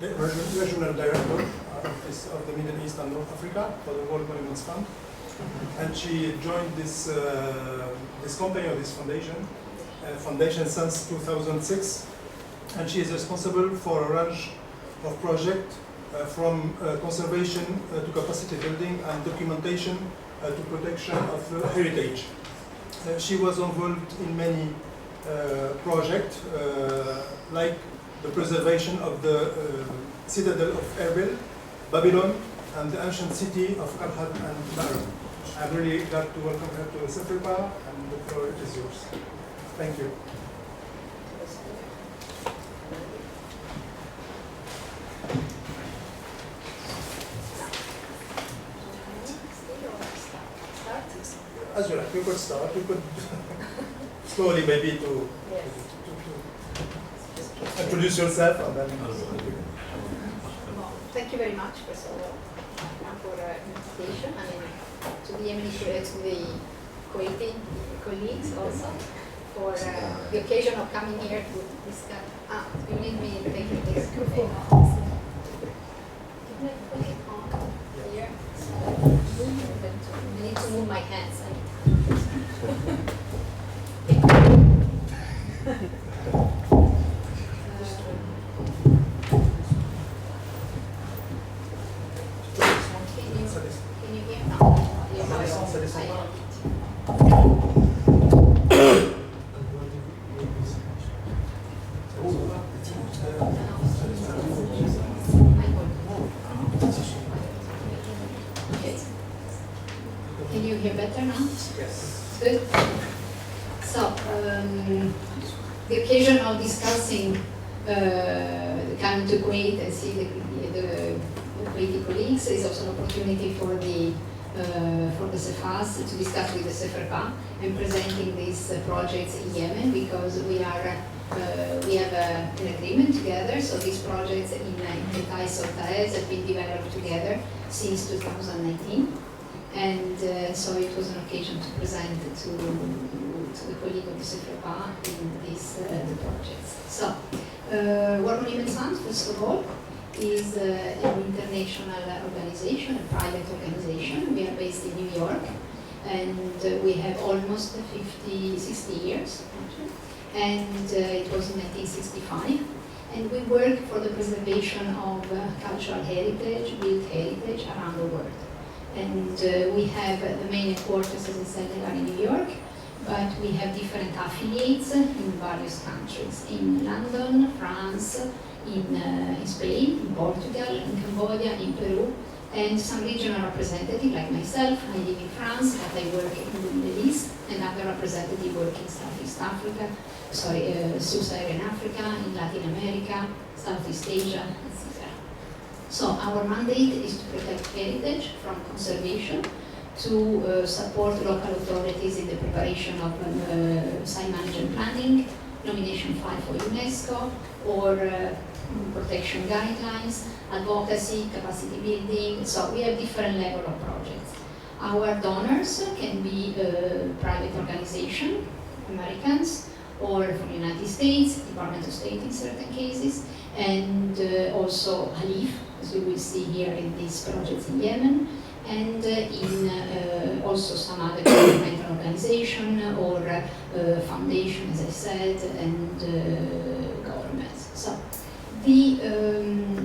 the regional director of the Middle East and North Africa for the World Monuments Fund. And she joined this company or this foundation since 2006. And she is responsible for a range of projects from conservation to capacity building and documentation to protection of heritage. She was involved in many projects like the preservation of the citadel of Erbil, Babylon, and the ancient city of Karhat and Maru. I'm really glad to welcome her to Sefripa, and the floor is yours. Thank you. As you like, you could start, you could slowly maybe to introduce yourself and then. Thank you very much, first of all, for the invitation. I mean, to the Kuwaiti colleagues also for the occasion of coming here to discuss. You need me to take this. Okay. Here. I need to move my hands. Can you hear now? Can you hear better now? Yes. Good. So, the occasion of discussing coming to Kuwait and see the Kuwaiti colleagues is also an opportunity for the CEFAS to discuss with the CEFRPA and presenting these projects in Yemen, because we have an agreement together. So these projects in Hentai Taez have been developed together since 2019. And so it was an occasion to present to the colleague of the CEFRPA in these projects. So, World Monuments Fund, first of all, is an international organization, a private organization. We are based in New York, and we have almost 60 years, actually. And it was in 1965. And we work for the preservation of cultural heritage, built heritage around the world. And we have the main headquarters, as I said, are in New York, but we have different affiliates in various countries, in London, France, in Spain, in Portugal, in Cambodia, in Peru, and some regional representatives like myself. I live in France, but I work in the Middle East, and other representatives work in Southeast Africa, Sub-Saharan Africa, in Latin America, Southeast Asia, etc. So our mandate is to protect heritage from conservation, to support local authorities in the preparation of site management planning, nomination file for UNESCO, or protection guidelines, advocacy, capacity building. So we have different level of projects. Our donors can be private organizations, Americans, or from the United States, Department of State in certain cases, and also Halif, as we will see here in these projects in Yemen, and in also some other governmental organization or foundation, as I said, and governments. So,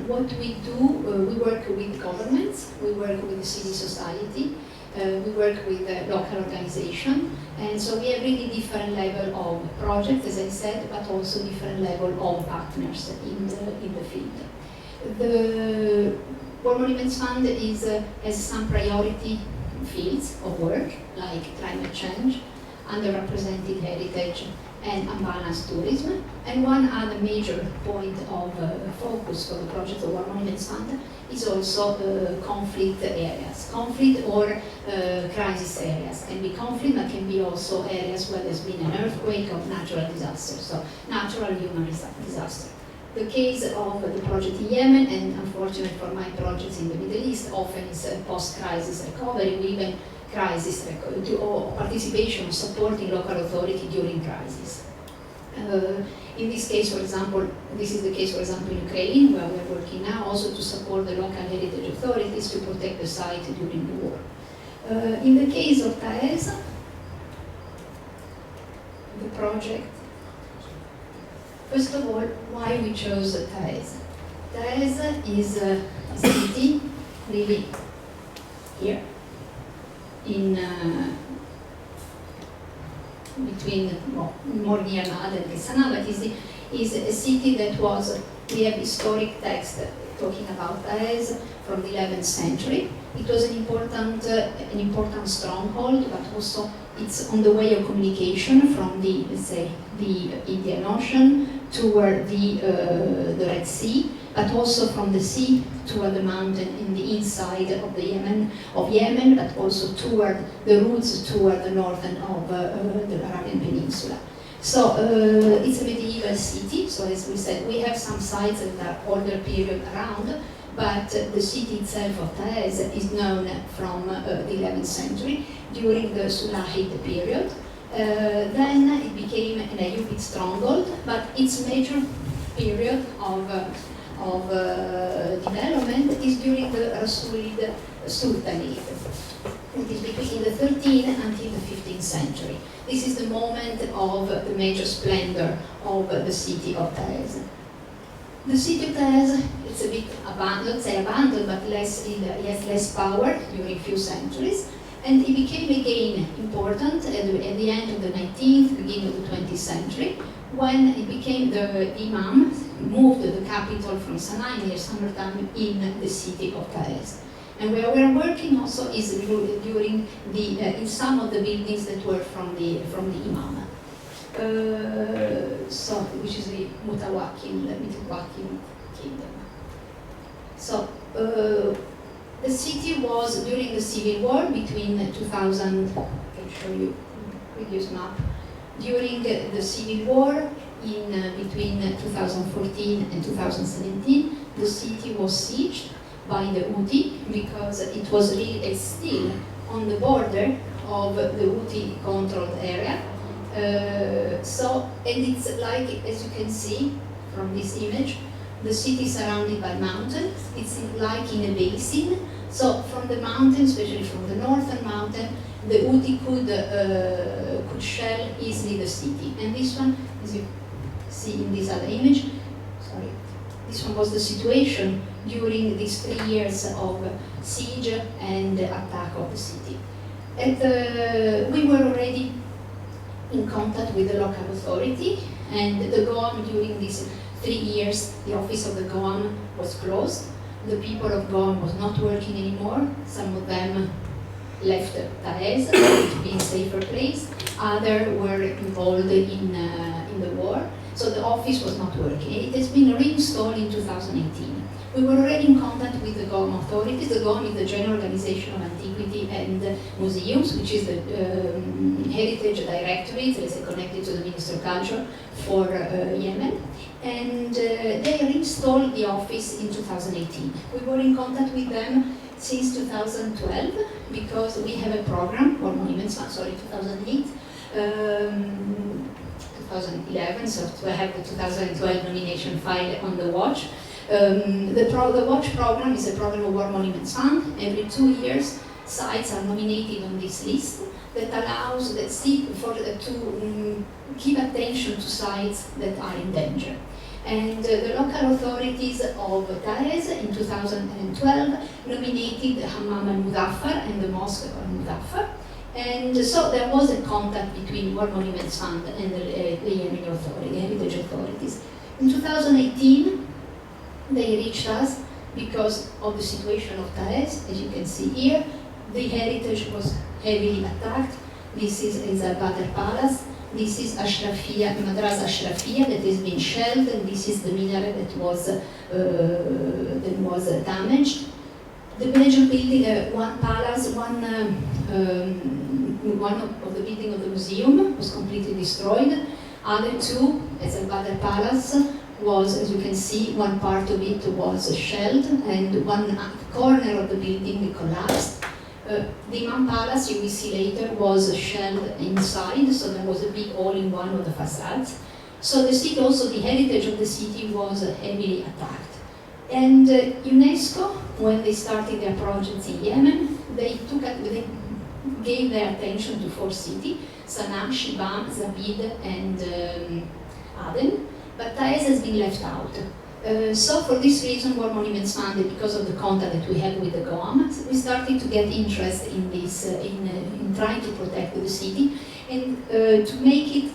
what we do, we work with governments, we work with civil society, we work with local organization, and so we have really different level of projects, as I said, but also different level of partners in the field. The World Monuments Fund has some priority fields of work, like climate change, underrepresented heritage, and unbalanced tourism. And one other major point of focus for the project of World Monuments Fund is also conflict areas. Conflict or crisis areas. Can be conflict, but can be also areas where there's been an earthquake or natural disaster, so natural human disaster. The case of the project in Yemen, and unfortunately for my projects in the Middle East, often is post-crisis recovery, or even crisis or participation, supporting local authority during crisis. In this case, for example, this is the case, for example, in Ukraine, where we're working now, also to support the local heritage authorities to protect the site during the war. In the case of Taez, the project, first of all, why we chose Taez. Taez is a city really here, in between, well, more near Nada and Kesana, but is a city that was, we have historic text talking about Taez from the 11th century. It was an important stronghold, but also it's on the way of communication from the, let's say, the Indian Ocean toward the Red Sea, but also from the sea toward the mountain in the inside of the Yemen, but also toward the routes toward the northern of the Arabian Peninsula. So it's a medieval city. So as we said, we have some sites that are older period around, but the city itself of Taez is known from the 11th century during the Sulahid period. Then it became an Ayyubid stronghold, but its major period of development is during the Rasulid Sultanate. It is between the 13th until the 15th century. This is the moment of the major splendor of the city of Taez. The city of Taez, it's a bit abandoned, not say abandoned, but it has less power during a few centuries, and it became again important at the end of the 19th, beginning of the 20th century, when it became the Imam moved the capital from Sana'a near Samarkand in the city of Taez. And where we are working also is during the in some of the buildings that were from the Imam. So, which is the Mutawakkil kingdom. So, the city was during the civil war between 2000. I can show you previous map. During the civil war between 2014 and 2017, the city was sieged by the Houthi because it was really still on the border of the Houthi-controlled area. And it's like, as you can see from this image, the city is surrounded by mountains. It's like in a basin. So from the mountain, especially from the northern mountain, the Houthi could shell easily the city. And this one, as you see in this other image, sorry, this one was the situation during these 3 years of siege and attack of the city. And we were already in contact with the local authority, and the GOAM during these 3 years, the office of the GOAM was closed. The people of GOAM was not working anymore. Some of them left Taez to be in a safer place. Others were involved in the war. So the office was not working. It has been reinstalled in 2018. We were already in contact with the GOAM authorities. The GOAM is the General Organization of Antiquity and Museums, which is the heritage directorate that is connected to the Ministry of Culture for Yemen. And they reinstalled the office in 2018. We were in contact with them since 2012 because we have a program, or monuments, sorry, 2008, 2011, so I have the 2012 nomination file on the watch. The watch program is a program of War Monuments Fund. Every 2 years, sites are nominated on this list that allows to keep attention to sites that are in danger. And the local authorities of Taez in 2012 nominated Hammam al-Mudaffar and the Mosque al-Mudaffar. And so there was a contact between War Monuments Fund and the Yemeni authority, the heritage authorities. In 2018, they reached us because of the situation of Taez. As you can see here, the heritage was heavily attacked. This is a Badr Palace. This is Ashrafia, Madrasa Ashrafia that has been shelled, and this is the minaret that was damaged. The major building, one palace, one of the building of the museum was completely destroyed. Other two, as a Badr Palace, was, as you can see, one part of it was shelled, and one corner of the building collapsed. The Imam Palace, you will see later, was shelled inside, so there was a big hole in one of the facades. So the city, also the heritage of the city was heavily attacked. And UNESCO, when they started their projects in Yemen, they gave their attention to 4 cities, Sana'a, Shibam, Zabid, and Aden, but Taiz has been left out. So for this reason, World Monuments Fund, because of the contact that we had with the GOM, we started to get interest in this, in trying to protect the city, and to make it,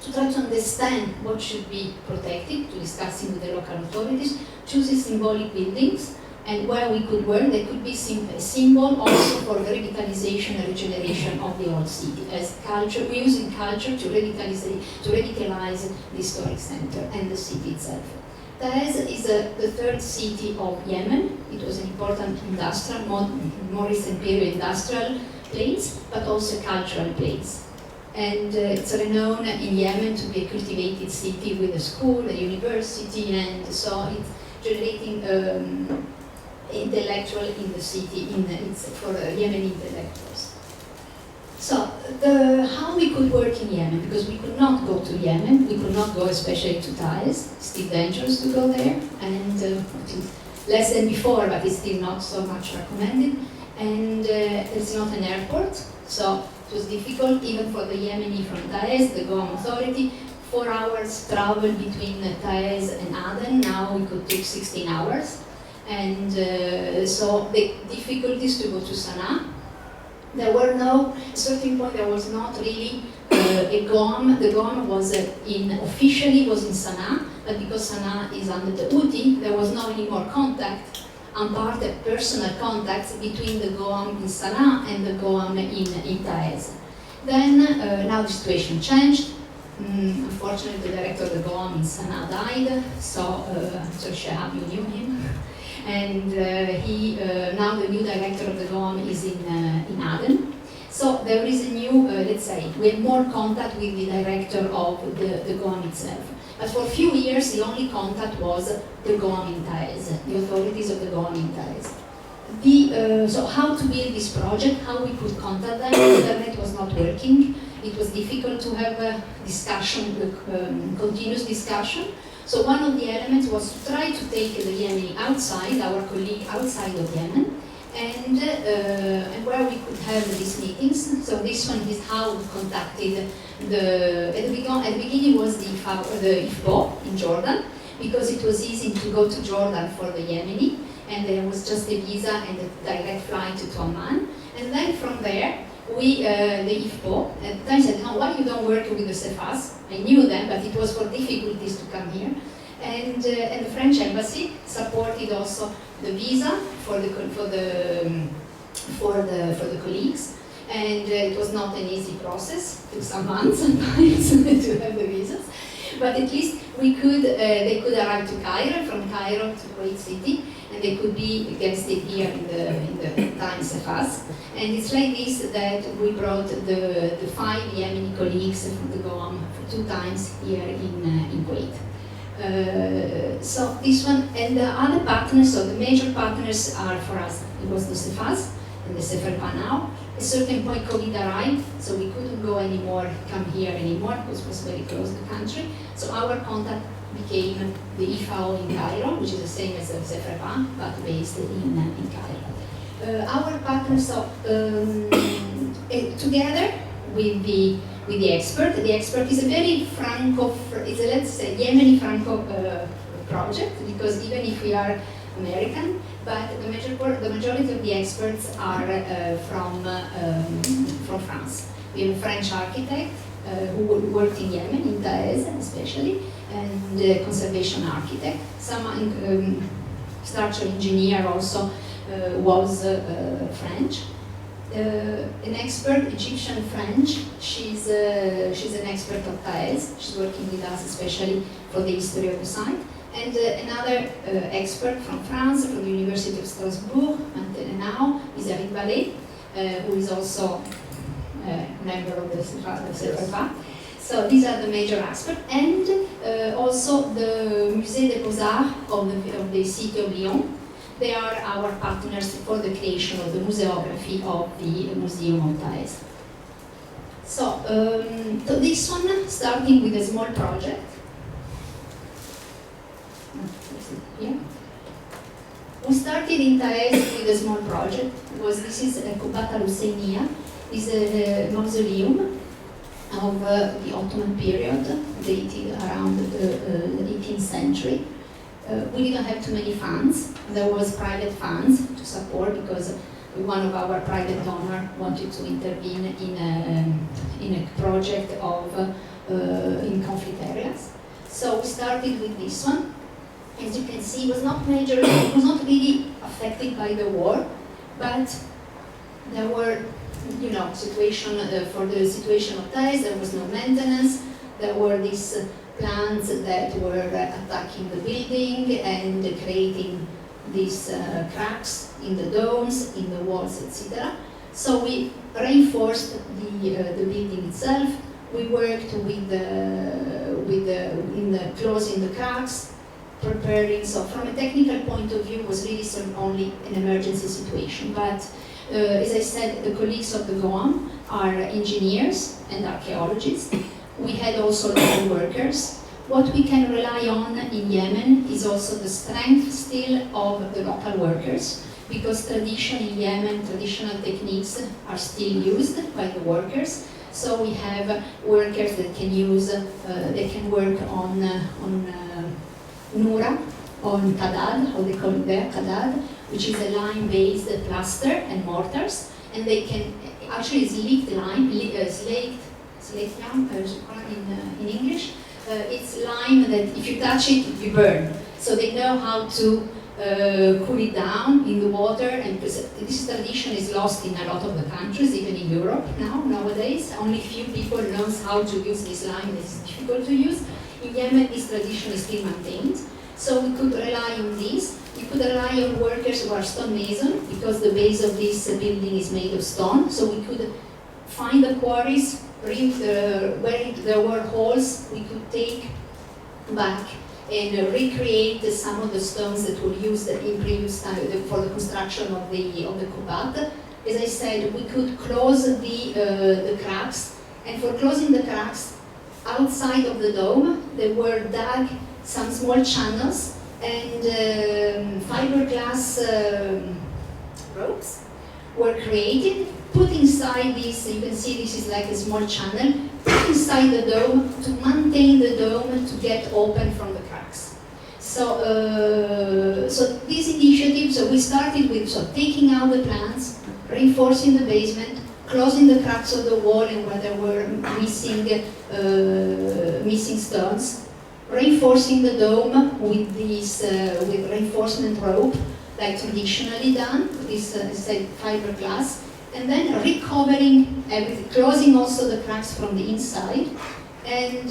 to try to understand what should be protected, to discussing with the local authorities, choosing symbolic buildings, and where we could work, there could be a symbol also for the revitalization and regeneration of the old city, as culture, we're using culture to revitalize the historic center and the city itself. Taiz is the 3rd city of Yemen. It was an important industrial, more recent period industrial place, but also cultural place. And it's renowned in Yemen to be a cultivated city with a school, a university, and so it's generating intellectual in the city, it's for Yemeni intellectuals. So, how we could work in Yemen, because we could not go to Yemen, we could not go especially to Taiz, it's still dangerous to go there, and less than before, but it's still not so much recommended, and it's not an airport, so it was difficult even for the Yemeni from Taiz, the GOM authority, 4 hours travel between Taiz and Aden, now we could take 16 hours, and so the difficulties to go to Sana'a. There were no, at a certain point there was not really a GOM. The GOM was officially was in Sana'a, but because Sana'a is under the Houthi, there was no any more contact, apart of personal contacts between the GOM in Sana'a and the GOM in Taiz. Then, now the situation changed. Unfortunately, the director of the GOM in Sana'a died, so Shahab, you knew him. And now the new director of the GOM is in Aden. So there is a new, let's say, we have more contact with the director of the GOM itself. But for a few years, the only contact was the GOM in Taiz, the authorities of the GOM in Taiz. So how to build this project, how we could contact them, the internet was not working. It was difficult to have a discussion, continuous discussion. So one of the elements was to try to take the Yemeni outside, our colleague outside of Yemen, and where we could have these meetings. So this one is how we contacted at the beginning was the IFBO in Jordan, because it was easy to go to Jordan for the Yemeni, and there was just a visa and a direct flight to Amman. And then from there, the IFBO, at the time said, no, why you don't work with the Cefas? I knew them, but it was for difficulties to come here. And the French embassy supported also the visa for the colleagues. And it was not an easy process, it took some months sometimes to have the visas. But at least they could arrive to Cairo, from Cairo to Kuwait City, and they could be guested here in the Times of Us. And it's like this that we brought the 5 Yemeni colleagues from the GOM for 2 times here in Kuwait. So this one, and the other partners, so the major partners are for us, it was the Cefas and the Seferpa now. At a certain point COVID arrived, so we couldn't go anymore, come here anymore, because it was very close to the country. So our contact became the IFAO in Cairo, which is the same as the Seferpa, but based in Cairo. Our partners, so together with the expert is a very let's say Yemeni Franco project, because even if we are American, but the majority of the experts are from France. We have a French architect who worked in Yemen, in Taiz especially, and a conservation architect. Some structural engineer also was French. An expert, Egyptian French, she's an expert of Taiz. She's working with us especially for the history of the site. And another expert from France, from the University of Strasbourg, and now is Eric Ballet, who is also a member of the CEFREPA. So these are the major experts, and also the Musée des Beaux-Arts of the city of Lyon. They are our partners for the creation of the museography of the Museum of Taiz. So, so this one, starting with a small project. Here. We started in Taez with a small project. This is a Kubata Lusenia, is a mausoleum of the Ottoman period, dated around the 18th century. We didn't have too many funds. There was private funds to support because one of our private donors wanted to intervene in a project of in conflict areas. So we started with this one. As you can see, it was not really affected by the war, but there were, you know, situation for the situation of Taez. There was no maintenance. There were these plants that were attacking the building and creating these cracks in the domes, in the walls, etc. So we reinforced the building itself. We worked in closing the cracks, preparing. So from a technical point of view, it was really only an emergency situation. But as I said, the colleagues of the GOAM are engineers and archaeologists. We had also local workers. What we can rely on in Yemen is also the strength still of the local workers, because tradition in Yemen, traditional techniques are still used by the workers. So we have workers that can use, they can work on Nura, on Kadad, how they call it there, Kadad, which is a lime-based plaster and mortars, and they can, actually it's slaked lime, slaked lime in English. It's lime that if you touch it, you burn. So they know how to cool it down in the water, and this tradition is lost in a lot of the countries, even in Europe nowadays. Only few people know how to use this lime, it's difficult to use. In Yemen, this tradition is still maintained. So we could rely on this. We could rely on workers who are stonemason, because the base of this building is made of stone. So we could find the quarries where there were holes. We could take back and recreate some of the stones that were used in previous time for the construction of the Kubat. As I said, we could close the cracks, and for closing the cracks outside of the dome, there were dug some small channels, and fiberglass ropes were created, put inside this. You can see this is like a small channel, put inside the dome to maintain the dome to get open from the cracks. So, so these initiatives, we started with taking out the plants, reinforcing the basement, closing the cracks of the wall and where there were missing stones, reinforcing the dome with with reinforcement rope, like traditionally done, this fiberglass, and then recovering everything, closing also the cracks from the inside, and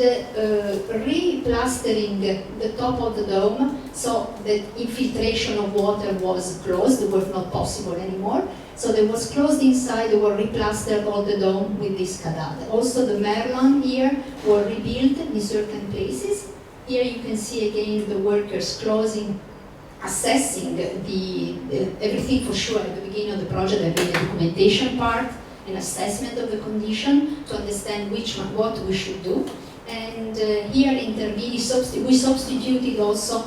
replastering the top of the dome so that infiltration of water was closed, was not possible anymore. So there was closed inside, they were replastered all the dome with this kadad. Also the merlon here were rebuilt in certain places. Here you can see again the workers closing, assessing everything for sure. At the beginning of the project, there been a documentation part, an assessment of the condition to understand what we should do. And here intervened, we substituted also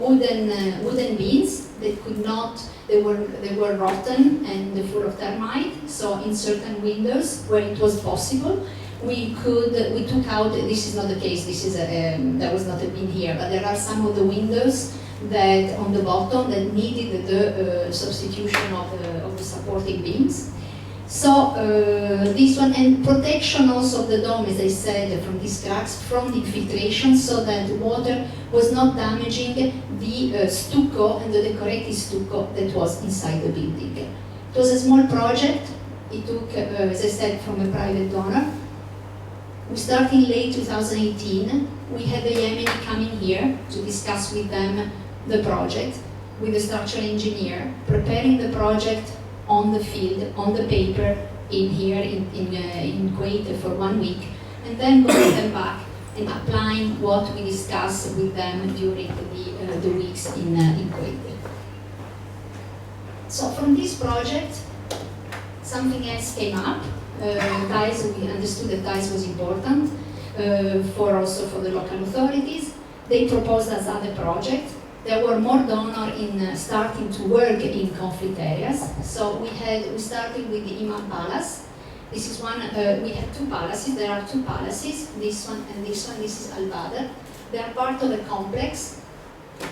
wooden beams that could not, they were rotten and full of termite. So in certain windows where it was possible, we took out, this is not the case, this is that was not a bin here, but there are some of the windows that on the bottom that needed the substitution of the supporting beams. So this one, and protection also of the dome, as I said, from these cracks, from the infiltration, so that water was not damaging the stucco and the decorated stucco that was inside the building. It was a small project. It took, as I said, from a private donor. We started in late 2018. We had the Yemeni coming here to discuss with them the project, with the structural engineer, preparing the project on the field, on the paper, in Kuwait for 1 week, and then going them back and applying what we discussed with them during the weeks in Kuwait. So from this project, something else came up. Thais, we understood that Thais was important also for the local authorities. They proposed us other projects. There were more donors in starting to work in conflict areas. So we started with the Imam Palace. This is one, we have two palaces. There are two palaces, this one and this one. This is Al-Badr. They are part of a complex,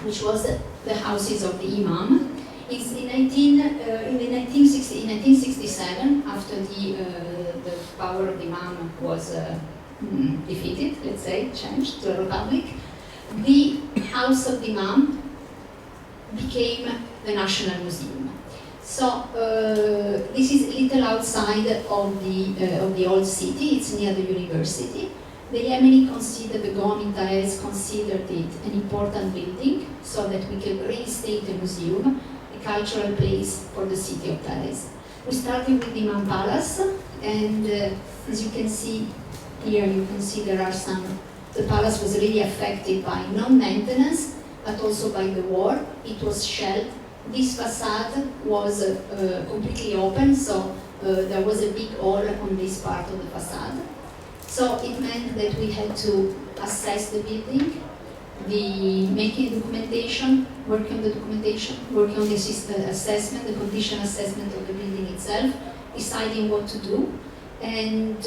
which was the houses of the Imam. It's in 1967, after the power of the Imam was defeated, let's say, changed to a republic, the house of the Imam became the National Museum. So this is a little outside of the old city. It's near the university. The Yemeni considered, the government considered it an important building so that we can reinstate a museum, a cultural place for the city of Taiz. We started with the Imam Palace, and as you can see here, you can see there are the palace was really affected by non-maintenance, but also by the war. It was shelled. This facade was completely open, so there was a big hole on this part of the facade. So it meant that we had to assess the building, making documentation, working on the documentation, working on the assessment, the condition assessment of the building itself, deciding what to do, and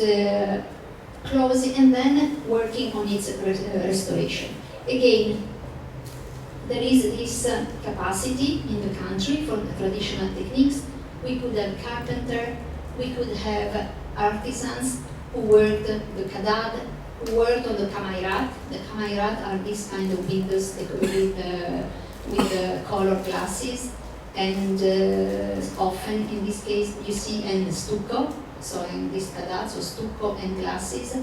closing, and then working on its restoration. Again, there is this capacity in the country for the traditional techniques. We could have carpenter, we could have artisans who worked the kadad, who worked on the kamairat. The kamairat are these kind of windows with colored glasses, and often in this case you see and stucco. So in this kadad, so stucco and glasses.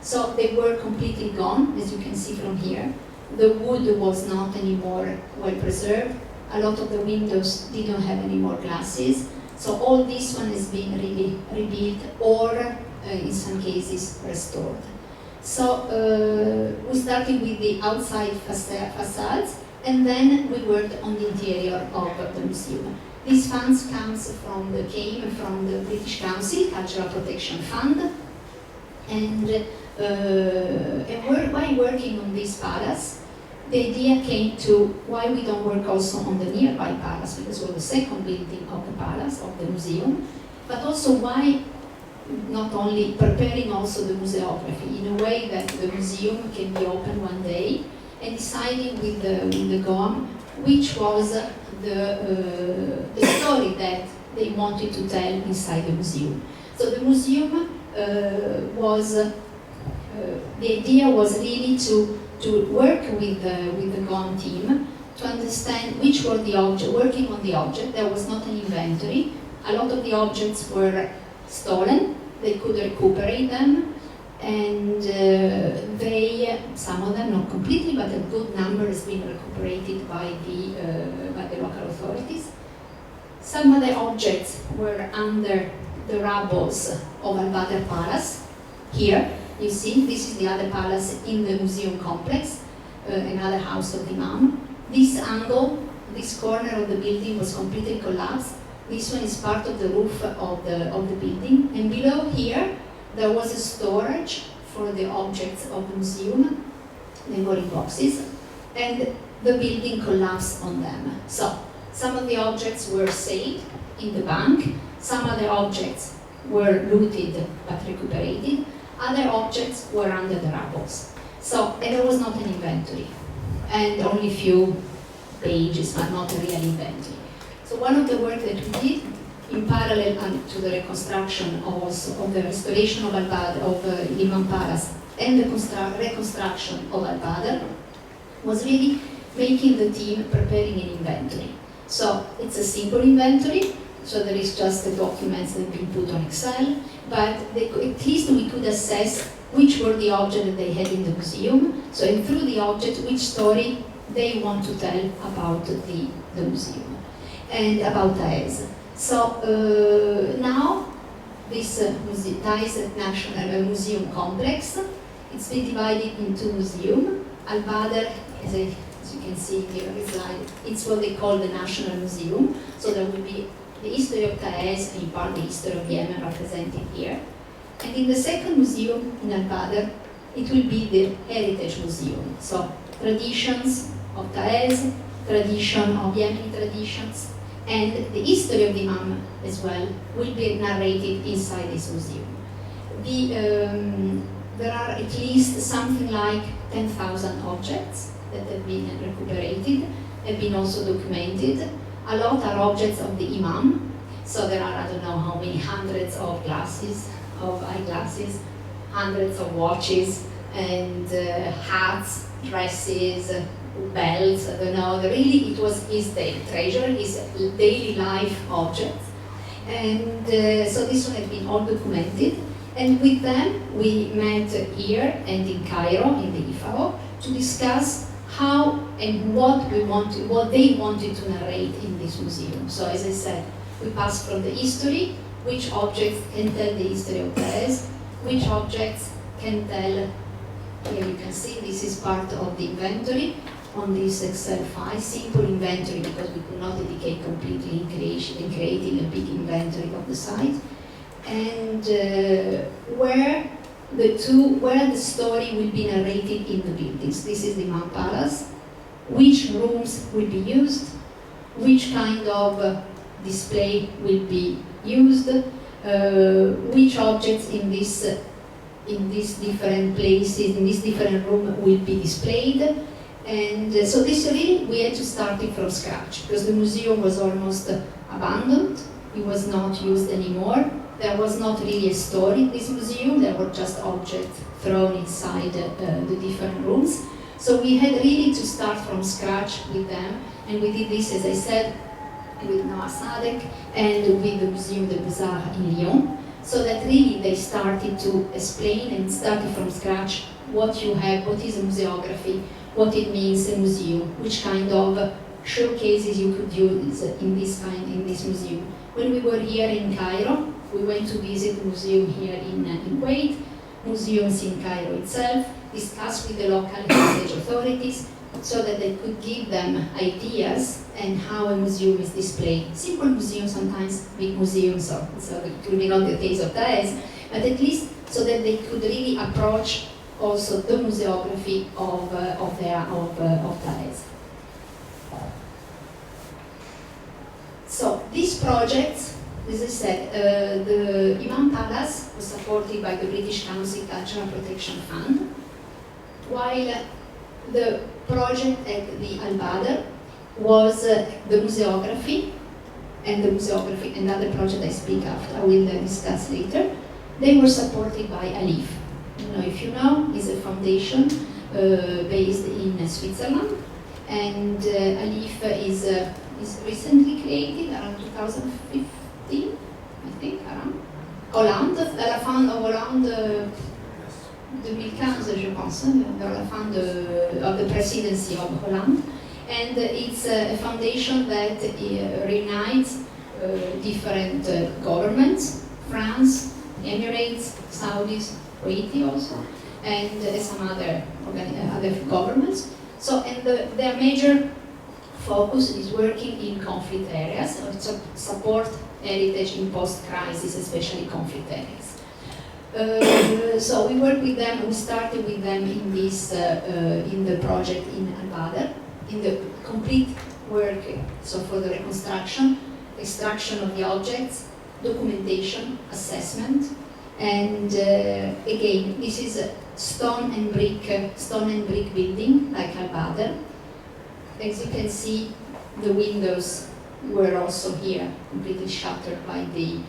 So they were completely gone, as you can see from here. The wood was not anymore well preserved. A lot of the windows didn't have any more glasses. So all this one is being really rebuilt or in some cases restored. So we started with the outside facades, and then we worked on the interior of the museum. These funds came from the British Council Cultural Protection Fund, and while working on this palace, the idea came to why we don't work also on the nearby palace, because we're the second building of the palace, of the museum, but also why not only preparing also the museography in a way that the museum can be open one day, and deciding with the GOM which was the story that they wanted to tell inside the museum. So the museum the idea was really to work with the GOM team to understand which were the objects, working on the object. There was not an inventory. A lot of the objects were stolen. They could recuperate them, and some of them, not completely, but a good number has been recuperated by the local authorities. Some of the objects were under the rubbles of Al-Badr Palace. Here, you see, this is the other palace in the museum complex, another house of the Imam. This angle, this corner of the building was completely collapsed. This one is part of the roof of the building. And below here, there was a storage for the objects of the museum. They were in boxes. And the building collapsed on them. So, some of the objects were saved in the bank. Some of the objects were looted but recuperated. Other objects were under the rubbles. So, and there was not an inventory. And only a few pages, but not a real inventory. So one of the work that we did in parallel to the reconstruction of the restoration of Al-Badr, of Imam Palace, and the reconstruction of Al-Badr was really making the team preparing an inventory. So it's a simple inventory, so there is just the documents that have been put on Excel, but at least we could assess which were the objects that they had in the museum, so and through the object, which story they want to tell about the museum and about Taiz. So now this Taiz National Museum Complex, it's been divided into museum. Al-Badr, as you can see here on the slide, it's what they call the National Museum. So there will be the history of Taiz and in part the history of Yemen represented here. And in the second museum in Al-Badr, it will be the Heritage Museum. So traditions of Taiz, tradition of Yemeni traditions, and the history of the Imam as well will be narrated inside this museum. There are at least something like 10,000 objects that have been recuperated, have been also documented. A lot are objects of the Imam, so there are, I don't know how many hundreds of glasses, of eyeglasses, hundreds of watches, and hats, dresses, belts, I don't know. Really, it was his treasure, his daily life objects. And so this one has been all documented. And with them, we met here and in Cairo, in the IFAO, to discuss how and what they wanted to narrate in this museum. So as I said, we passed from the history, which objects can tell the history of Taiz, which objects can tell, here you can see, this is part of the inventory on this Excel file, simple inventory because we could not dedicate completely in creating a big inventory of the site. And where the story will be narrated in the buildings. This is the Imam Palace. Which rooms will be used? Which kind of display will be used? Which objects in these different places, in this different room will be displayed? And so this really, we had to start it from scratch because the museum was almost abandoned. It was not used anymore. There was not really a story in this museum, there were just objects thrown inside the different rooms. So we had really to start from scratch with them, and we did this, as I said, with Noah Sadek and with the Museum des Beaux-Arts in Lyon, so that really they started to explain and started from scratch what you have, what is a museography, what it means a museum, which kind of showcases you could use in this museum. When we were here in Cairo, we went to visit the museum here in Kuwait, museums in Cairo itself, discuss with the local heritage authorities so that they could give them ideas and how a museum is displayed. Simple museums, sometimes big museums, so it will be not the case of Taiz, but at least so that they could really approach also the museography of Taiz. So these projects, as I said, the Imam Palace was supported by the British Council Cultural Protection Fund, while the project at the Al-Badr was the museography, and another project I speak after, I will discuss later. They were supported by ALIF. I don't know if you know, it's a foundation based in Switzerland, and ALIF is recently created around 2015. I think, around Hollande, à la fin de Hollande 2015, je pense, vers la fin of the presidency of Hollande. And it's a foundation that reunites different governments, France, Emirates, Saudis, Kuwait also, and some other governments. So, and their major focus is working in conflict areas, so support heritage in post-crisis, especially conflict areas. So we work with them, we started with them in this, in the project in Al-Badr, in the complete work, so for the reconstruction, extraction of the objects, documentation, assessment, and again, this is a stone and brick building, like Al-Badr. As you can see, the windows were also here completely shattered by the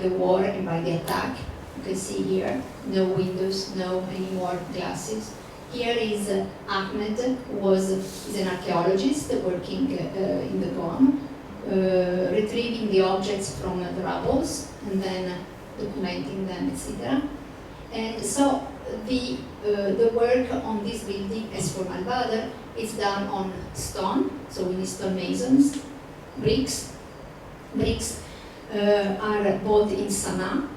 war and by the attack. You can see here, no windows, no any more glasses. Here is Ahmed, who is an archaeologist working in the Guam, retrieving the objects from the rubbles and then documenting them, etc. And so the work on this building, as for Al-Badr, is done on stone, so we need stone masons, bricks. Bricks are bought in Sana'a.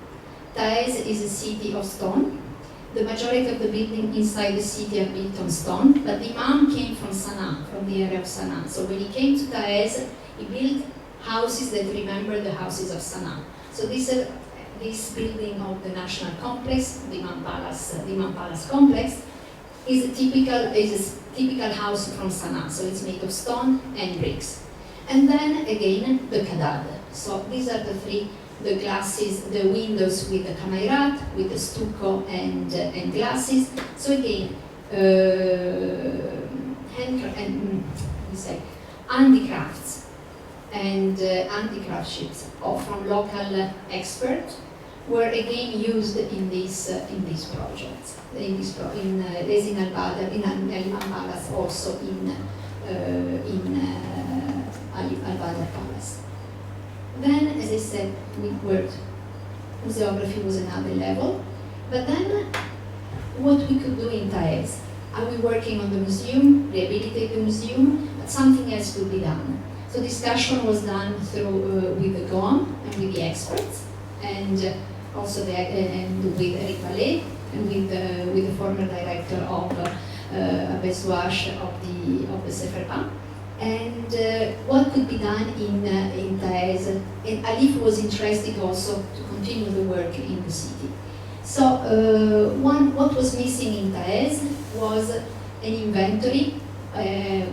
Taiz is a city of stone. The majority of the buildings inside the city are built on stone, but the Imam came from Sana'a, from the area of Sana'a. So when he came to Taiz, he built houses that remember the houses of Sana'a. So these are this building of the National Complex, the Imam Palace Complex, is a typical house from Sana'a, so it's made of stone and bricks. And then again the Kadad. So these are the glasses, the windows with the kamairat, with the stucco and glasses. So again, handicrafts and handicraftships from local experts were again used in these projects. In Resin al-Badr, in Al-Imam Palace, also in Al-Badr Palace. Then, as I said, museography was another level. But then, what we could do in Taiz? Are we working on the museum, rehabilitate the museum? But something else could be done. So discussion was done through with the GOAM and with the experts, and also with Eric Vallet and with the former director of Besouache of the Seferpa. And what could be done in Taiz? And Alif was interested also to continue the work in the city. So what was missing in Taiz was an inventory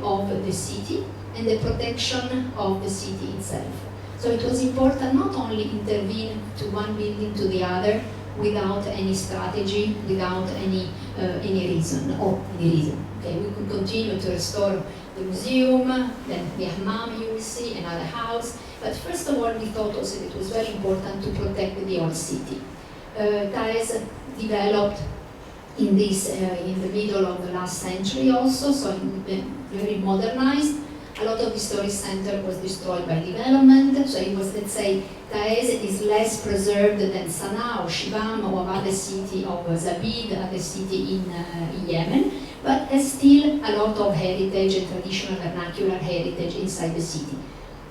of the city and the protection of the city itself. So it was important not only intervene to one building to the other without any strategy, without any reason. Okay, we could continue to restore the museum, then the hammam you will see, another house. But first of all, we thought also it was very important to protect the old city. Taiz developed in the middle of the last century also, so very modernized. A lot of the historic center was destroyed by development, so it was, let's say, Taiz is less preserved than Sana'a or Shibam or other city of Zabid, other city in Yemen, but has still a lot of heritage and traditional vernacular heritage inside the city,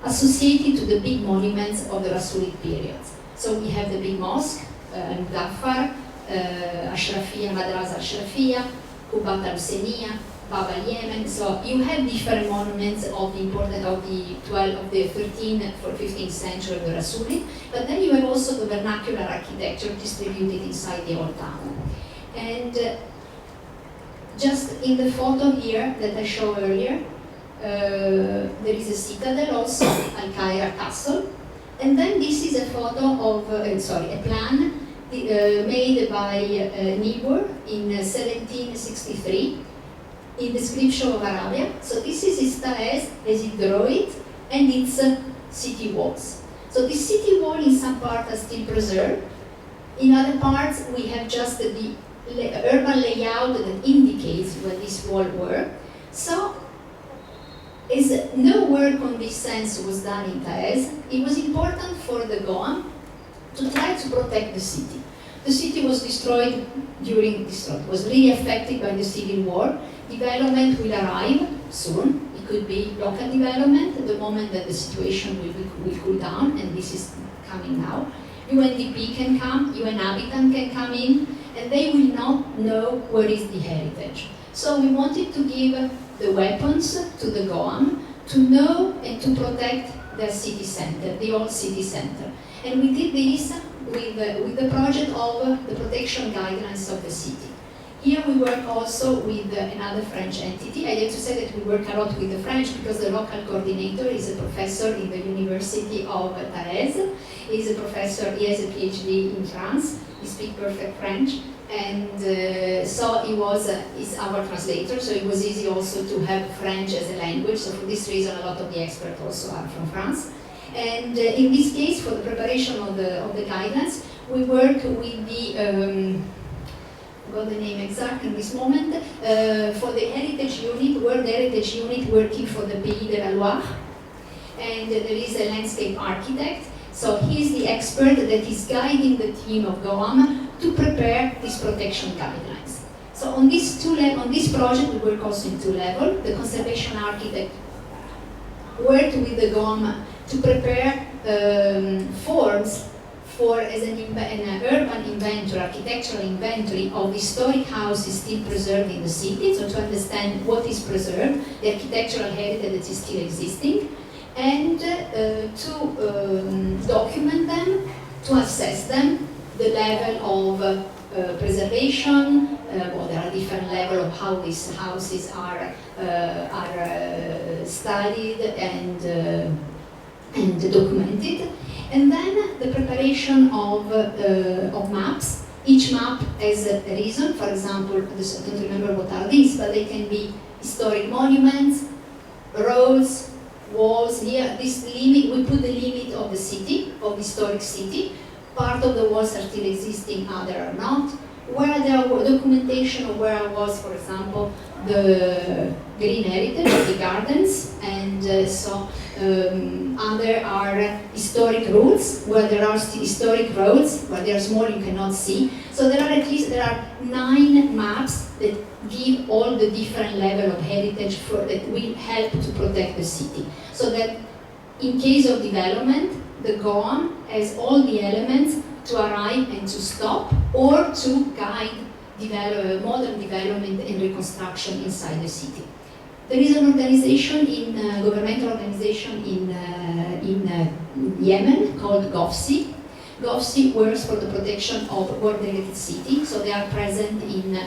associated to the big monuments of the Rasulic periods. So we have the big mosque, Mudaffar, Ashrafiyya, Madrasa Ashrafiyya, Qubat al-Husseiniya, Bab al-Yemen. So you have different monuments of the important of the 13th or 15th century of the Rasuli, but then you have also the vernacular architecture distributed inside the old town. And just in the photo here that I showed earlier, there is a citadel also, Al-Qaira Castle, and then this is a photo of, a plan made by Niebuhr in 1763 in the Scripture of Arabia. So this is Taiz as it drew it, and its city walls. So the city wall in some parts are still preserved. In other parts we have just the urban layout that indicates where this wall were. So as no work on this sense was done in Taiz, it was important for the Goan to try to protect the city. The city was destroyed was really affected by the civil war. Development will arrive soon. It could be local development at the moment that the situation will cool down, and this is coming now. UNDP can come, UN Habitat can come in, and they will not know where is the heritage. So we wanted to give the weapons to the Goan to know and to protect their city center, the old city center. And we did this with the project of the protection guidelines of the city. Here we work also with another French entity. I have to say that we work a lot with the French because the local coordinator is a professor in the University of Taiz. He has a PhD in France. He speaks perfect French. And so he's our translator, so it was easy also to have French as a language. So for this reason, a lot of the experts also are from France. And in this case, for the preparation of the guidelines, we work with the, got the name exact in this moment, for the heritage unit, World Heritage Unit working for the Pays de la Loire. And there is a landscape architect. So he's the expert that is guiding the team of GOAM to prepare these protection guidelines. So on this project, we work also in two levels. The conservation architect worked with the GOAM to prepare forms as an urban inventory, architectural inventory of historic houses still preserved in the city, so to understand what is preserved, the architectural heritage that is still existing, and to document them, to to assess them, the level of preservation. Well, there are different levels of how these houses are studied and documented. And then the preparation of maps. Each map has a reason. For example, I don't remember what are these, but they can be historic monuments, roads, walls. Here, this limit, we put the limit of the city, of historic city. Part of the walls are still existing, other are not. Where there were documentation of where was, for example, the green heritage of the gardens, and other are historic routes, where there are historic roads, where they are small you cannot see. So there are 9 maps that give all the different level of heritage that will help to protect the city. So that in case of development, the GOAM has all the elements to arrive and to stop, or to guide modern development and reconstruction inside the city. There is an organization, governmental organization in Yemen called GOFSI. GOFSI works for the protection of World Heritage City, so they are present in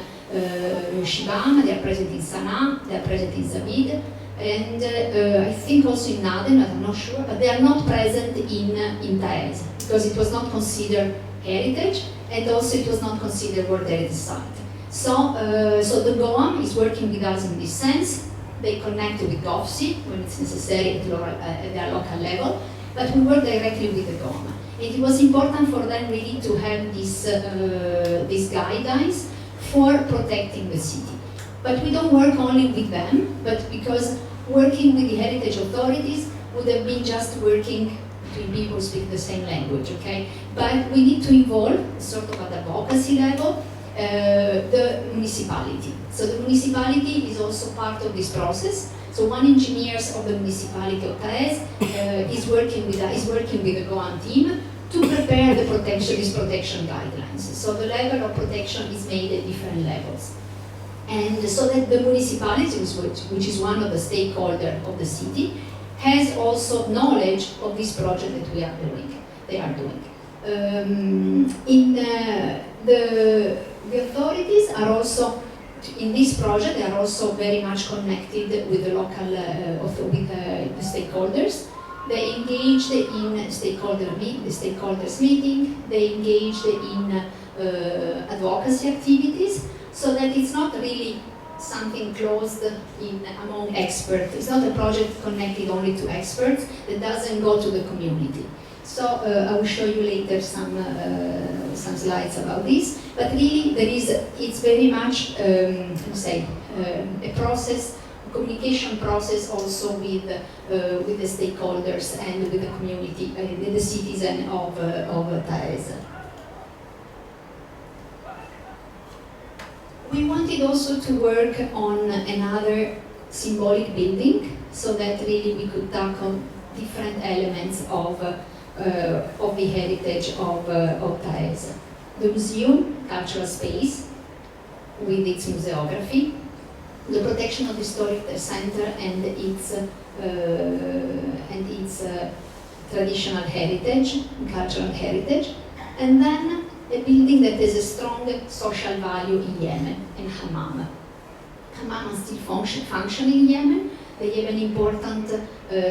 Shibam, they are present in Sana'a, they are present in Zabid, and I think also in Aden, I'm not sure, but they are not present in Taiz, because it was not considered heritage, and also it was not considered World Heritage Site. So the GOAM is working with us in this sense. They connect with GOFSI when it's necessary at their local level, but we work directly with the GOAM. And it was important for them really to have these guidelines for protecting the city. But we don't work only with them, but because working with the heritage authorities would have been just working between people who speak the same language, okay? But we need to involve, sort of at advocacy level, the municipality. So the municipality is also part of this process. So one engineer of the municipality of Taiz is working with the GOAM team to prepare these protection guidelines. So the level of protection is made at different levels. And so that the municipality, which is one of the stakeholders of the city, has also knowledge of this project that they are doing. The authorities are also, in this project, they are also very much connected with the local, with the stakeholders. They engaged in the stakeholders meeting, they engaged in advocacy activities, so that it's not really something closed among experts. It's not a project connected only to experts that doesn't go to the community. So I will show you later some slides about this. But really, it's very much, a process, a communication process also with the stakeholders and with the community, with the citizen of Taiz. We wanted also to work on another symbolic building, so that really we could tackle different elements of the heritage of Taiz. The museum, cultural space, with its museography, the protection of the historic center and its traditional heritage, cultural heritage, and then a building that has a strong social value in Yemen, and hammam. Hammam still function in Yemen. They have an important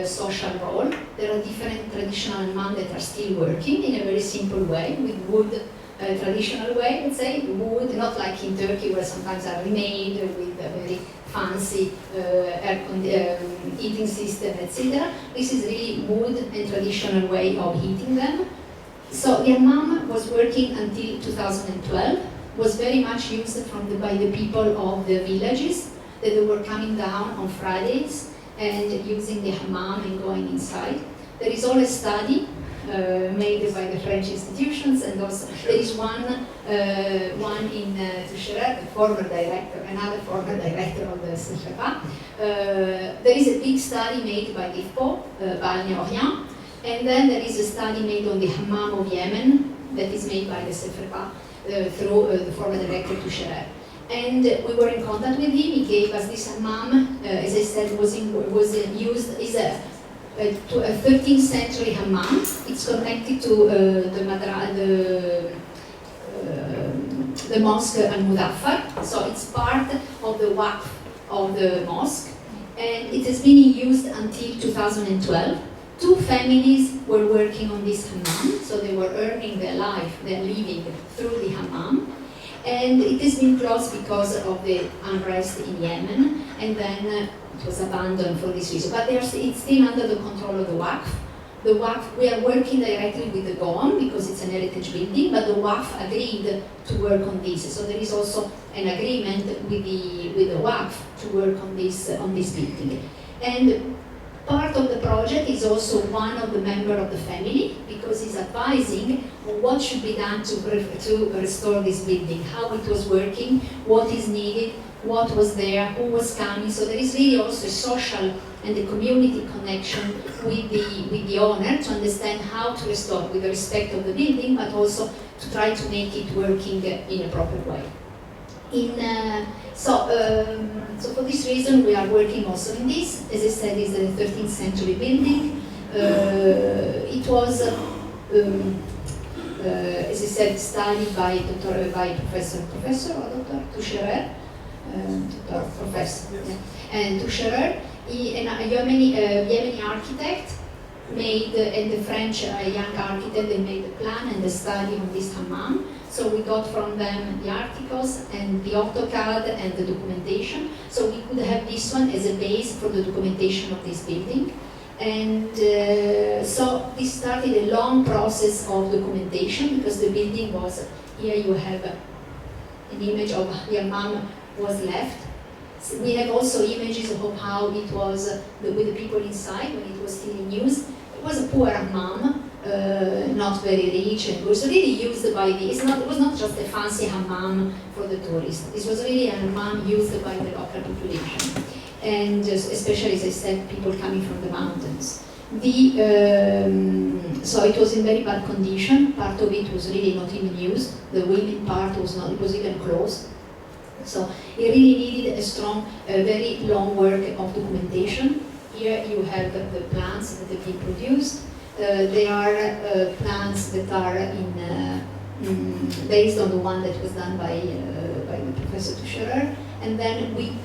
social role. There are different traditional hammam that are still working in a very simple way, with wood, traditional way, let's say, wood, not like in Turkey where sometimes are remade with a very fancy heating system, etc. This is really wood and traditional way of heating them. So the hammam was working until 2012, was very much used by the people of the villages, that they were coming down on Fridays and using the hammam and going inside. There is all a study made by the French institutions, and also there is one in Toucherer, the former director, another former director of the CFA. There is a big study made by IFPO, Balnia Orient, and then there is a study made on the hammam of Yemen that is made by the CFA through the former director Toucherer. And we were in contact with him. He gave us this hammam, as I said, was used, is a to a 13th century hammam. It's connected to the mosque Al-Mudaffar, so it's part of the waqf of the mosque, and it has been in use until 2012. Two families were working on this hammam, so they were earning their living through the hammam, and it has been closed because of the unrest in Yemen, and then it was abandoned for this reason. But it's still under the control of the waqf. The waqf, we are working directly with the Goan because it's an heritage building, but the waqf agreed to work on this. So there is also an agreement with the waqf to work on this building. And part of the project is also one of the members of the family, because he's advising on what should be done to restore this building, how it was working, what is needed, what was there, who was coming. So there is really also a social and the community connection with the owner to understand how to restore with the respect of the building, but also to try to make it working in a proper way. So for this reason we are working also in this. As I said, it's a 13th century building. It was, as I said, studied by Professor Toucherer, Professor, yeah. And Toucherer, a Yemeni architect, made, and the French young architect, they made the plan and the study on this hammam. So we got from them the articles and the AutoCAD and the documentation. So we could have this one as a base for the documentation of this building. And so this started a long process of documentation, because the building was, here you have an image of the hammam was left. So we have also images of how it was with the people inside when it was still in use. It was a poor hammam, not very rich, and was really used by the, it was not just a fancy hammam for the tourists. This was really a hammam used by the local population. And especially, as I said, people coming from the mountains. So it was in very bad condition. Part of it was really not even used. The women part was not, it was even closed. So it really needed a strong, very long work of documentation. Here you have the plans that have been produced. There are plans that are based on the one that was done by the Professor Toucherer, and then we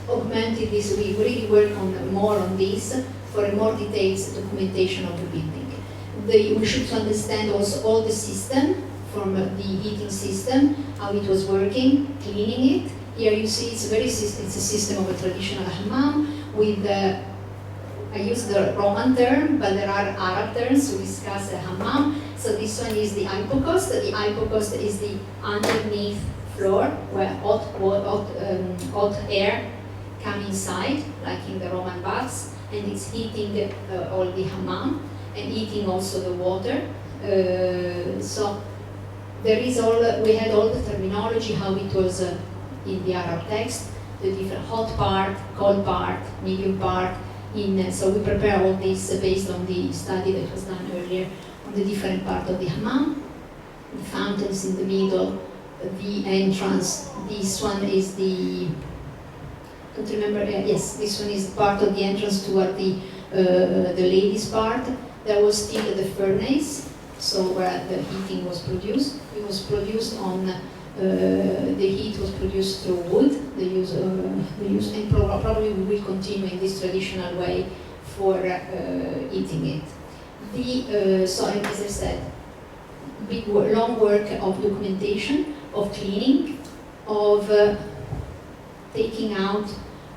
augmented this. We really work on more on this for a more detailed documentation of the building. We should understand also all the system, from the heating system, how it was working, cleaning it. Here you see it's a system of a traditional hammam with I use the Roman term, but there are Arab terms to discuss the hammam. So this one is the hypocaust. The hypocaust is the underneath floor where hot air come inside, like in the Roman baths, and it's heating all the hammam and heating also the water. So there is we had all the terminology, how it was in the Arab text, the different hot part, cold part, medium part. So we prepare all this based on the study that was done earlier on the different part of the hammam. The fountains in the middle, the entrance. This one is the, don't remember, yes, this one is part of the entrance toward the ladies' part. There was still the furnace, so where the heating was produced. It was produced on, the heat was produced through wood, and probably we will continue in this traditional way for eating it. So as I said, long work of documentation, of cleaning, of taking out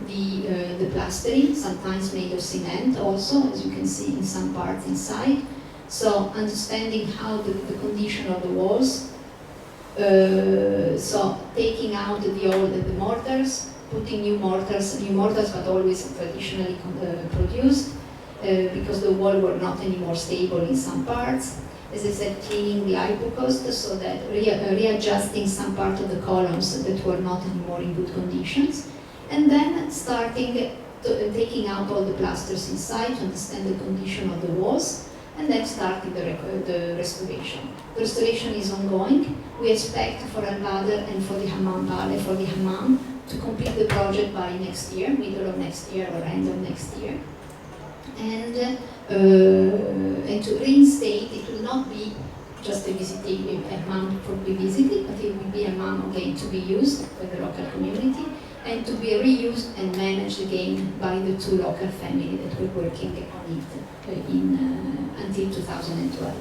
the plastering, sometimes made of cement also, as you can see in some parts inside. So understanding how the condition of the walls. So taking out the mortars, putting new mortars, but always traditionally produced, because the walls were not anymore stable in some parts. As I said, cleaning the hypocaust, so that readjusting some part of the columns that were not anymore in good conditions, and then starting taking out all the plasters inside to understand the condition of the walls, and then starting the restoration. The restoration is ongoing. We expect for Al-Badr and for the Hammam Palace, for the Hammam, to complete the project by next year, middle of next year or end of next year. and to reinstate, it will not be just a mount for be visited, but it will be a mount again to be used by the local community and to be reused and managed again by the two local families that were working on it until 2012.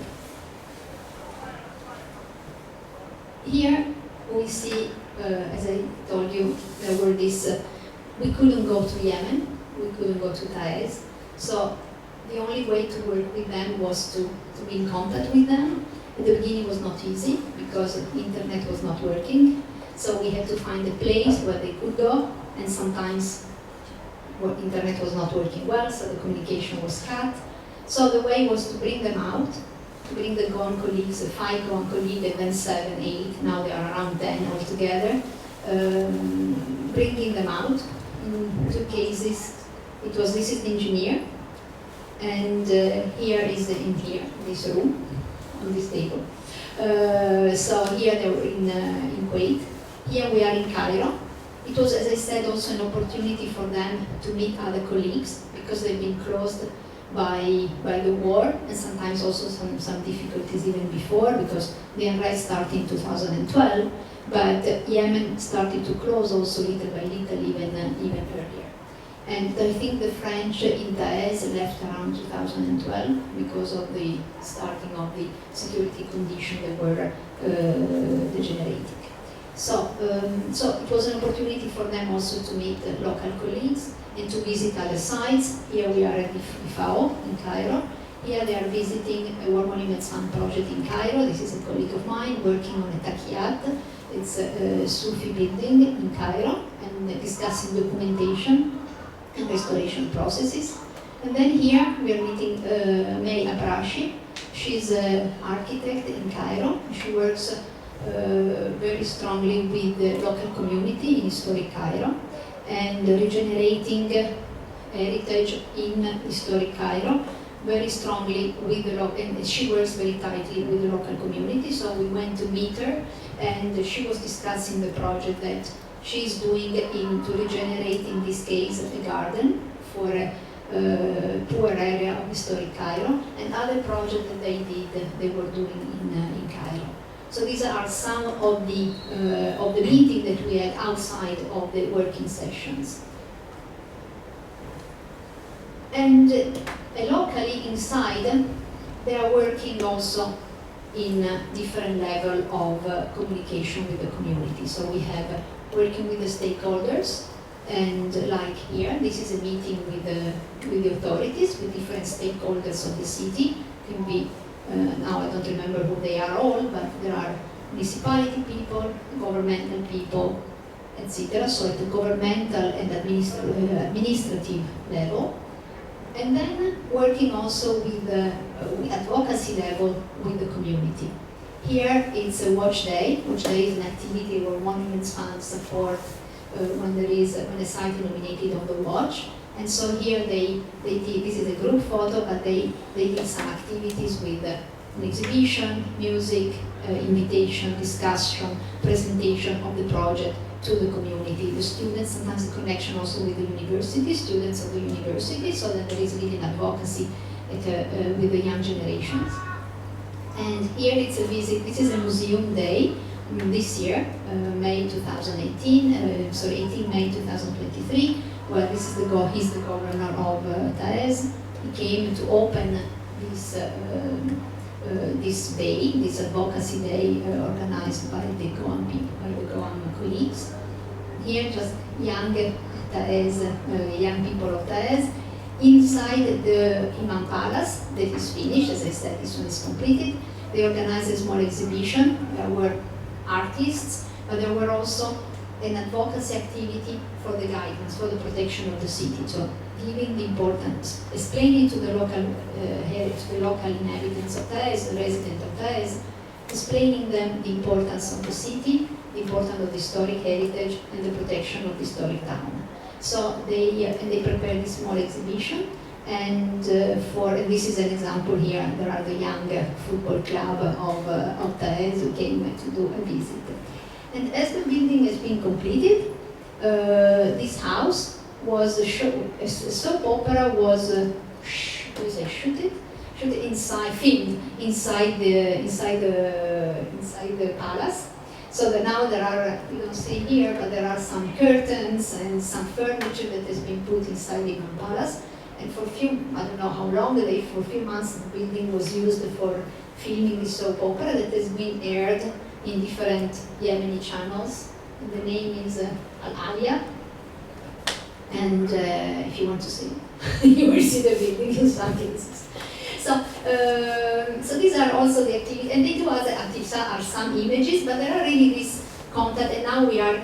Here we see, as I told you, there were this, we couldn't go to Yemen, we couldn't go to Taiz, so the only way to work with them was to be in contact with them. At the beginning it was not easy because the internet was not working, so we had to find a place where they could go, and sometimes the internet was not working well, so the communication was cut. So the way was to bring them out, to bring the Goan colleagues, 5 Goan colleagues, and then 7, 8, now they are around 10 altogether, bringing them out. In 2 cases, this is the engineer, and here is this room, on this table. So here they were in Kuwait. Here we are in Cairo. It was, as I said, also an opportunity for them to meet other colleagues because they've been closed by the war, and sometimes also some difficulties even before, because the unrest started in 2012, but Yemen started to close also little by little, even earlier. And I think the French in Taiz left around 2012 because of the starting of the security conditions that were degenerating. So it was an opportunity for them also to meet local colleagues and to visit other sites. Here we are at the FAO in Cairo. Here they are visiting a War Monuments Fund project in Cairo. This is a colleague of mine working on a Takiyat. It's a Sufi building in Cairo, and discussing documentation and restoration processes. And then here we are meeting May Abrashi. She's an architect in Cairo. She works very strongly with the local community in historic Cairo and regenerating heritage in historic Cairo very strongly with the local, and she works very tightly with the local community. So we went to meet her, and she was discussing the project that she's doing to regenerate, in this case, a garden for a poor area of historic Cairo, and other projects that they were doing in Cairo. So these are some of the meeting that we had outside of the working sessions. And locally inside, they are working also in a different level of communication with the community. So we have working with the stakeholders, and like here, this is a meeting with the authorities, with different stakeholders of the city. It can be now I don't remember who they are all, but there are municipality people, governmental people, etc. So at the governmental and administrative level. And then working also with advocacy level with the community. Here it's a watch day. Watch day is an activity where Monuments Fund support when a site is nominated on the watch. And so here they did, this is a group photo, but they did some activities with an exhibition, music, invitation, discussion, presentation of the project to the community, the students, sometimes a connection also with the university, students of the university, so that there is really an advocacy with the young generations. And here it's a visit, this is a museum day this year, May 2018, 18 May 2023, where this is he's the governor of Taiz. He came to open this day, this advocacy day organized by the Goan people, by the Goan colleagues. Here, just young Taiz, young people of Taiz. Inside the Imam Palace, that is finished, as I said, this one is completed. They organized a small exhibition. There were artists, but there were also an advocacy activity for the guidance, for the protection of the city. So giving the importance, explaining to the local the local inhabitants of Taiz, the residents of Taiz, explaining them the importance of the city, the importance of the historic heritage, and the protection of the historic town. So they prepared this small exhibition, and this is an example here. There are the young football club of Taiz who came to do a visit. And as the building has been completed, this house was a soap opera was shoot it inside, filmed inside the palace. So that now there are, you don't see here, but there are some curtains and some furniture that has been put inside the Imam Palace. And for a few, I don't know how long, for a few months the building was used for filming the soap opera that has been aired in different Yemeni channels. And the name is Al-Alia. And if you want to see, you will see the building in some cases. So these are also the activities, and they do other activities, are some images, but there are really this content, and now we are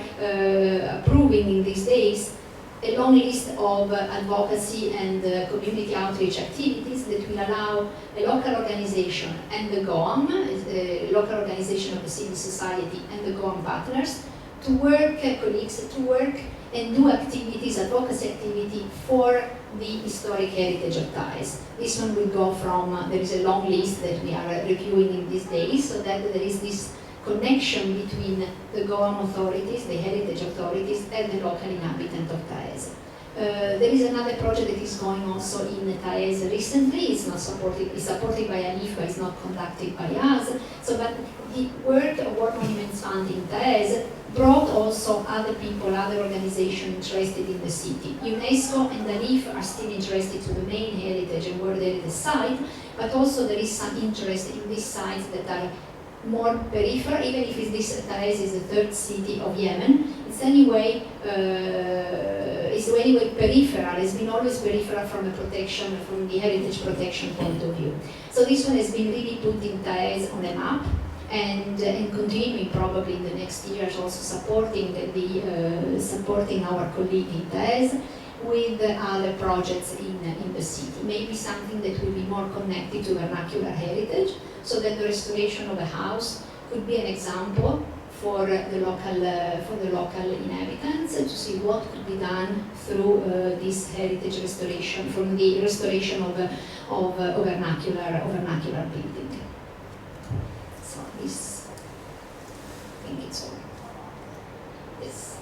approving in these days a long list of advocacy and community outreach activities that will allow a local organization and the GOAM, a local organization of the civil society and the GOAM partners, to work, colleagues, to work and do activities, advocacy activity for the historic heritage of Thais. This one will go from, there is a long list that we are reviewing in these days, so that there is this connection between the GOAM authorities, the heritage authorities, and the local inhabitant of Thais. There is another project that is going also in Thais recently. It's not supported, it's supported by ALIF, but it's not conducted by us. So, but the work of World Monuments Fund in Thais brought also other people, other organizations interested in the city. UNESCO and ALIF are still interested to the main heritage and World Heritage site, but also there is some interest in these sites that are more peripheral, even if this Thais is the third city of Yemen. It's anyway peripheral. It's been always peripheral from a protection, from the heritage protection point of view. So this one has been really put in Thais on a map, and continuing probably in the next years, also supporting supporting our colleague in Thais with other projects in the city. Maybe something that will be more connected to vernacular heritage, so that the restoration of a house could be an example for the local inhabitants, to see what could be done through this heritage restoration, from the restoration of vernacular building. So this, I think it's all. Yes.